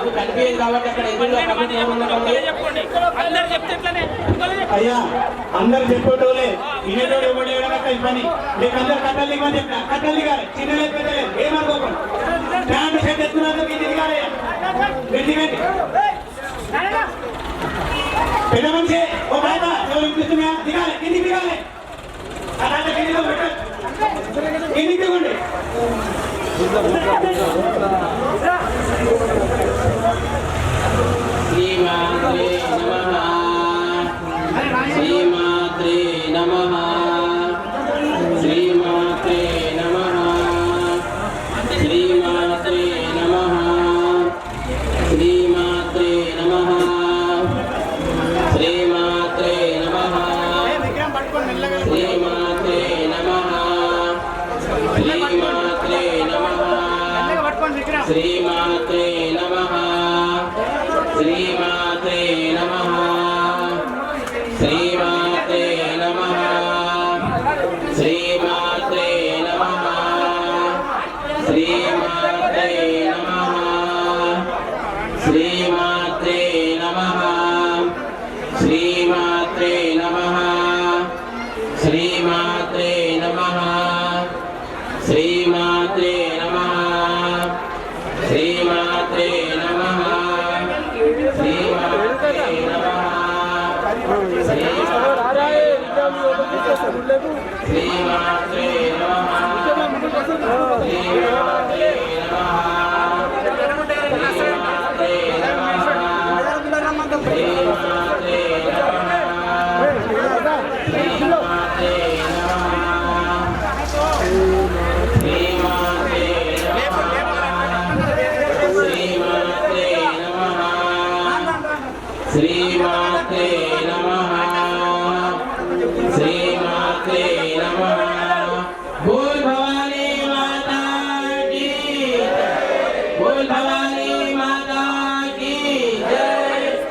మాకు కనిపించదు కాబట్టి అక్కడ అయ్యా అందరు చెప్పేటోలే వినేటోడు ఎవడు ఏడక ఈ పని మీకు అందరు కట్టలు ఇవ్వని చెప్పిన కట్టలు దిగాలి చిన్నలే పెద్దలే ఏమనుకోకండి ప్యాంటు షర్ట్ ఎత్తున్నారు మీరు దిగాలి పెట్టి పెద్ద మనిషి ఓ బయట ఎవరు వినిపిస్తున్నా దిగాలి కిందికి దిగాలి అలాంటి కిందిలో పెట్టండి కిందికి దిగండి శ్రీమాత్రే నమః శ్రీమాత్రే నమః శ్రీమాత్రే నమః శ్రీమాత్రే నమః శ్రీమాత్రే నమః శ్రీమాత్రే నమః శ్రీమాత్రే నమః శ్రీమాత్రే నమః శ్రీమాత్రే నమః శ్రీమాత్రే నమః శ్రీమాత్రే నమః శ్రీమాత్రే నమః శ్రీమాత్రే నమః శ్రీమాత్రే నమః శ్రీమాత్రే నమః శ్రీమాత్రే నమః శ్రీమాత్రే నమః శ్రీమాత్రే నమః శ్రీమాత్రే శ్రీమాత్రే నమః శ్రీమాత్రే నమః బోల్ భవానీ మాతా కీ జై బోల్ భవానీ